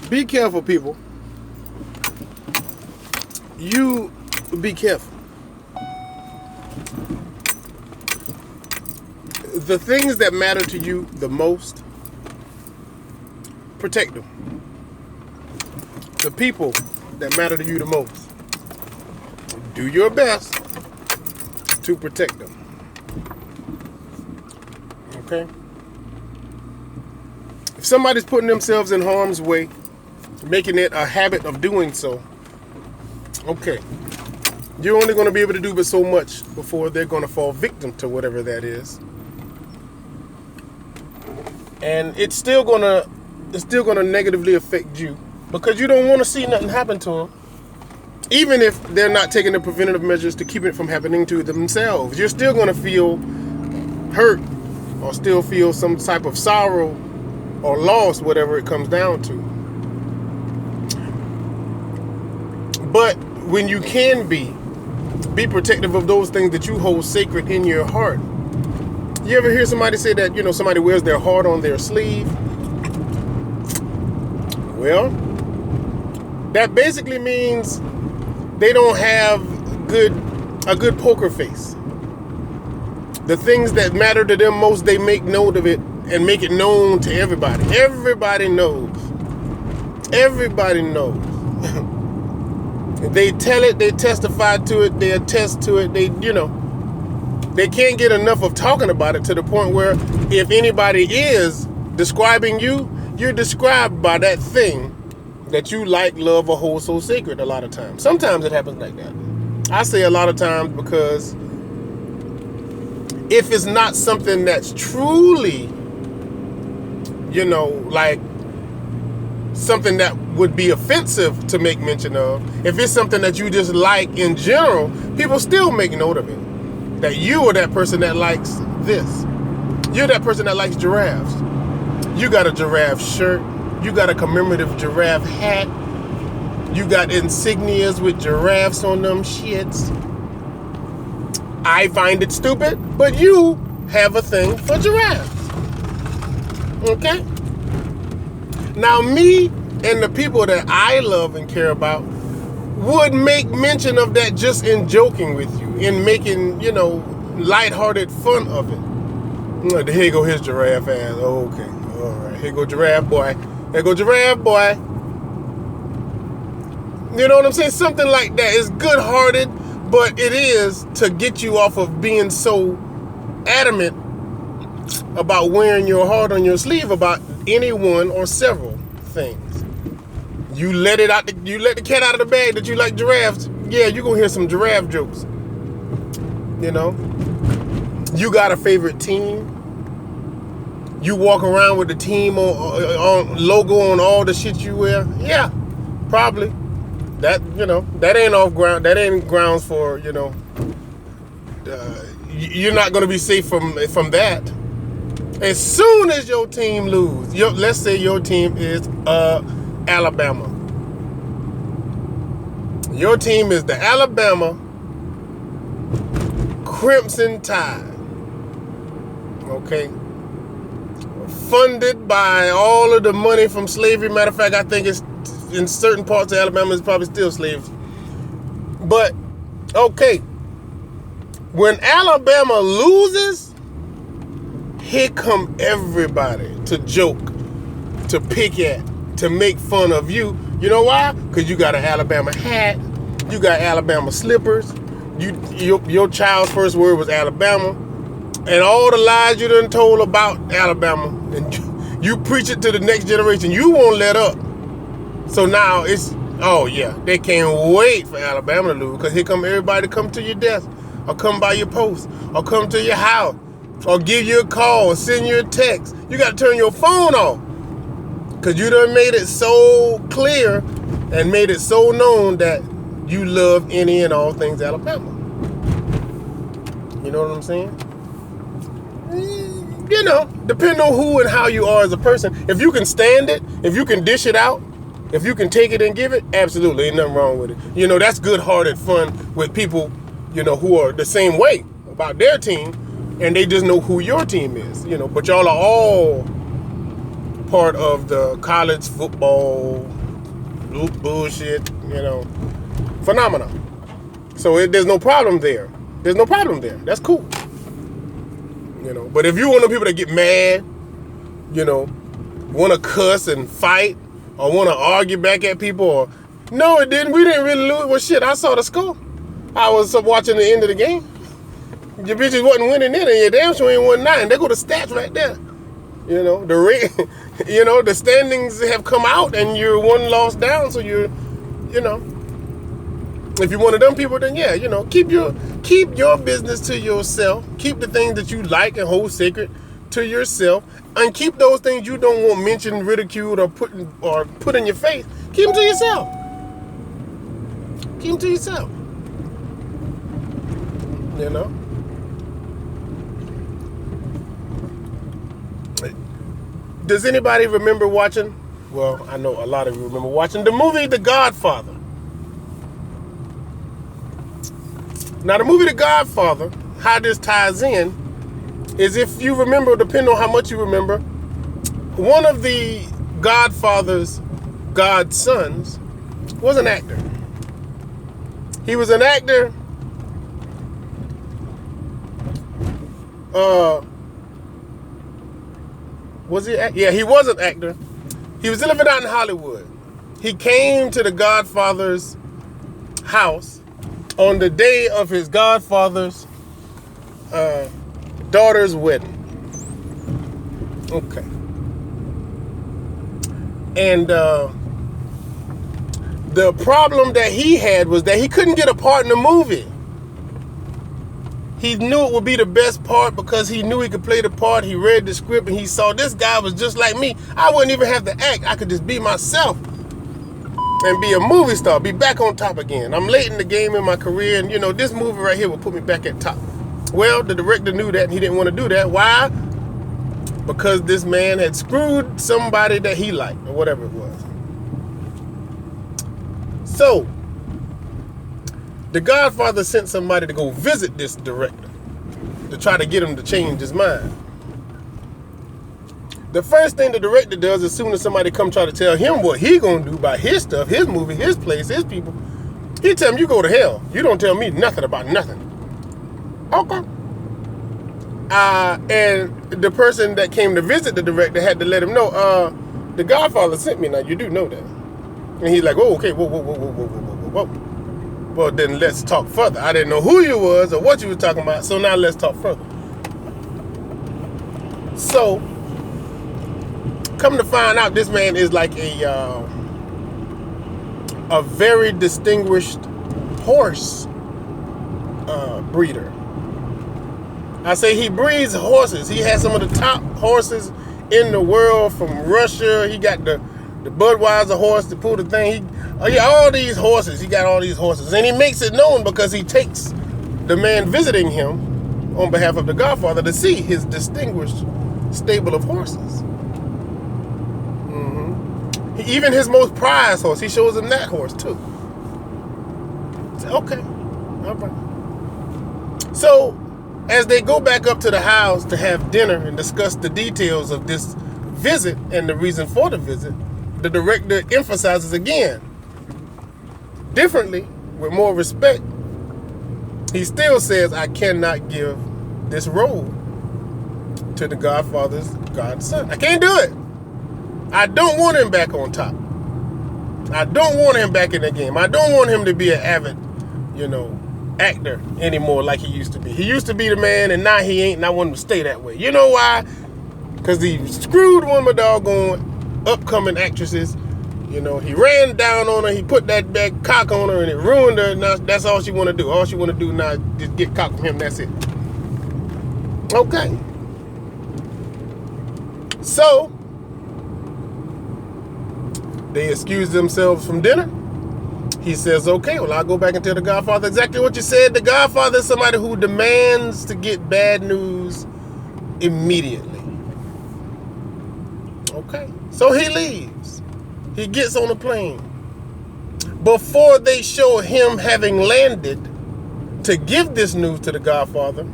Be careful, people. You be careful. The things that matter to you the most, protect them. The people that matter to you the most, do your best to protect them. Okay? If somebody's putting themselves in harm's way, making it a habit of doing so, okay, you're only going to be able to do but so much before they're going to fall victim to whatever that is. And it's still going to negatively affect you because you don't want to see nothing happen to them. Even if they're not taking the preventative measures to keep it from happening to themselves, you're still going to feel hurt or still feel some type of sorrow or loss, whatever it comes down to. But when you can be protective of those things that you hold sacred in your heart. You ever hear somebody say that, somebody wears their heart on their sleeve? Well, that basically means they don't have a good poker face. The things that matter to them most, they make note of it and make it known to everybody. Everybody knows. Everybody knows. They tell it, they testify to it, they attest to it, they can't get enough of talking about it to the point where if anybody is describing you, you're described by that thing that you like, love, or hold so sacred a lot of times. Sometimes it happens like that. I say a lot of times because if it's not something that's truly, like something that would be offensive to make mention of, if it's something that you just like in general, people still make note of it. That you are that person that likes this. You're that person that likes giraffes. You got a giraffe shirt. You got a commemorative giraffe hat. You got insignias with giraffes on them shits. I find it stupid, but you have a thing for giraffes. Okay? Now me and the people that I love and care about would make mention of that just in joking with you, in making, lighthearted fun of it. Here go his giraffe ass. Oh, okay. All right. Here go giraffe boy. Here go giraffe boy. You know what I'm saying? Something like that. It's good-hearted, but it is to get you off of being so adamant about wearing your heart on your sleeve about any one or several things. You let the cat out of the bag that you like giraffes. Yeah, you're going to hear some giraffe jokes. You got a favorite team. You walk around with the team on logo on all the shit you wear. Yeah, probably. That ain't off ground. That ain't grounds for you're not going to be safe from that. As soon as your team lose, let's say your team is Alabama. Your team is the Alabama Crimson Tide. Okay? Funded by all of the money from slavery. Matter of fact, I think it's in certain parts of Alabama it's probably still slaves. But, okay. When Alabama loses, here come everybody to joke, to pick at, to make fun of you. You know why? Because you got an Alabama hat, you got Alabama slippers, your child's first word was Alabama, and all the lies you done told about Alabama, and you preach it to the next generation, you won't let up. So now it's, oh yeah, they can't wait for Alabama to lose, because here come everybody to come to your desk, or come by your post, or come to your house, or give you a call, or send you a text. You got to turn your phone off. Because you done made it so clear and made it so known that you love any and all things Alabama. You know what I'm saying? Depending on who and how you are as a person. If you can stand it, if you can dish it out, if you can take it and give it, absolutely, ain't nothing wrong with it. That's good-hearted fun with people, who are the same way about their team, and they just know who your team is, but y'all are all part of the college football bullshit, phenomena. So there's no problem there. There's no problem there. That's cool. But if you're one of the people that get mad, want to cuss and fight, or want to argue back at people, or no, it didn't. We didn't really lose. Well, shit, I saw the score. I was watching the end of the game. Your bitches wasn't winning in, and your damn sure ain't won nothing. They go to stats right there. The standings have come out, and you're one loss down. So you're, if you're one of them people, then yeah, keep your business to yourself. Keep the things that you like and hold sacred to yourself, and keep those things you don't want mentioned, ridiculed, or put in your face. Keep them to yourself. Keep them to yourself. Does anybody remember watching? Well, I know a lot of you remember watching the movie The Godfather. Now, the movie The Godfather, how this ties in, is if you remember, depending on how much you remember, one of the Godfather's godsons was an actor. He was an actor. Was he? Yeah, he was an actor. He was living out in Hollywood. He came to the Godfather's house on the day of his Godfather's daughter's wedding. Okay. And the problem that he had was that he couldn't get a part in the movie. He knew it would be the best part because he knew he could play the part. He read the script and he saw this guy was just like me. I wouldn't even have to act. I could just be myself and be a movie star, be back on top again. I'm late in the game in my career, and this movie right here will put me back at top. Well, the director knew that and he didn't want to do that. Why? Because this man had screwed somebody that he liked, or whatever it was. So, the Godfather sent somebody to go visit this director to try to get him to change his mind. The first thing the director does, as soon as somebody come try to tell him what he gonna do about his stuff, his movie, his place, his people, he tell him, you go to hell. You don't tell me nothing about nothing. Okay. And the person that came to visit the director had to let him know, the Godfather sent me. Now, you do know that. And he's like, oh, okay, whoa. Well, then let's talk further. I didn't know who you was or what you were talking about, so now let's talk further. So, come to find out, this man is like a very distinguished horse breeder. I say he breeds horses. He has some of the top horses in the world from Russia. He got the Budweiser horse to pull the thing. All these horses. He got all these horses. And he makes it known because he takes the man visiting him on behalf of the Godfather to see his distinguished stable of horses. Even his most prized horse, he shows him that horse too. Okay. All right. So, as they go back up to the house to have dinner and discuss the details of this visit and the reason for the visit, the director emphasizes again, differently, with more respect, he still says, I cannot give this role to the Godfather's godson. I can't do it. I don't want him back on top. I don't want him back in the game. I don't want him to be an avid, actor anymore like he used to be. He used to be the man, and now he ain't, and I want him to stay that way. You know why? Because he screwed one of my doggone upcoming actresses. He ran down on her, he put that back cock on her, and it ruined her. Now that's all she want to do. All she want to do now is just get cock from him, that's it. Okay. So, they excuse themselves from dinner. He says, okay, well, I'll go back and tell the Godfather exactly what you said. The Godfather is somebody who demands to get bad news immediately. Okay. So he leaves. He gets on a plane. Before they show him having landed to give this news to the Godfather,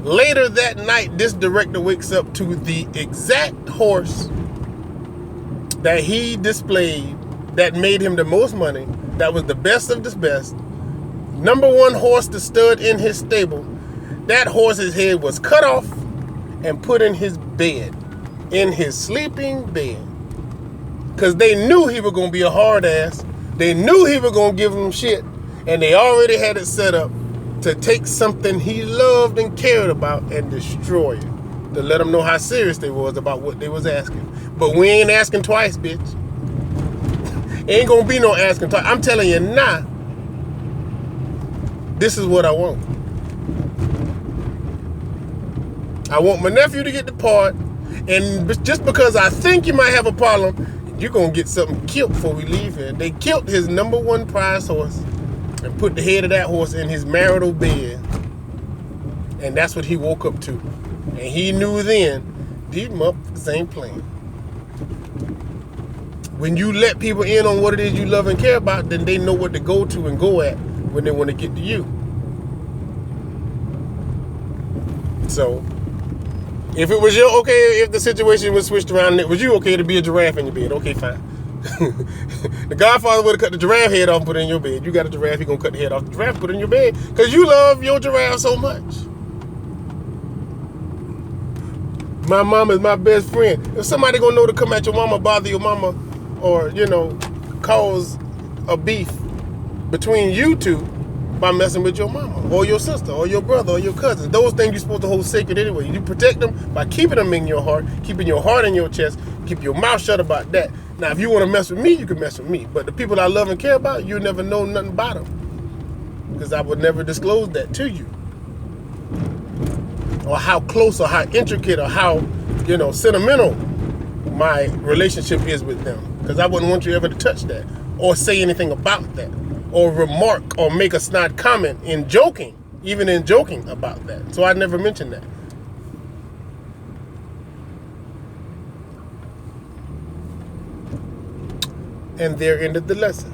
later that night, this director wakes up to the exact horse that he displayed that made him the most money, that was the best of the best, number one horse to stud in his stable, that horse's head was cut off and put in his bed, in his sleeping bed. Because they knew he was going to be a hard ass. They knew he was going to give them shit. And they already had it set up to take something he loved and cared about and destroy it. To let them know how serious they was about what they was asking. But we ain't asking twice, bitch. Ain't gonna be no asking twice. I'm telling you now, this is what I want. I want my nephew to get the part, and just because I think you might have a problem, you're gonna get something killed before we leave here. They killed his number one prize horse and put the head of that horse in his marital bed. And that's what he woke up to. And he knew then, these motherfuckers ain't playing. When you let people in on what it is you love and care about, then they know what to go to and go at when they want to get to you. So, if it was your, okay, if the situation was switched around and it was you, okay, to be a giraffe in your bed, okay, fine. The Godfather would have cut the giraffe head off and put it in your bed. You got a giraffe, he gonna cut the head off the giraffe and put it in your bed because you love your giraffe so much. My mama is my best friend. If somebody gonna know to come at your mama, bother your mama, or, you know, cause a beef between you two by messing with your mama or your sister or your brother or your cousin, those things you're supposed to hold sacred anyway. You protect them by keeping them in your heart, keeping your heart in your chest, keep your mouth shut about that. Now, if you want to mess with me, you can mess with me. But the people I love and care about, you never know nothing about them. Because I would never disclose that to you. Or how close or how intricate or how, you know, sentimental my relationship is with them. Because I wouldn't want you ever to touch that or say anything about that or remark or make a snide comment in joking, even in joking about that. So I never mentioned that. And there ended the lesson.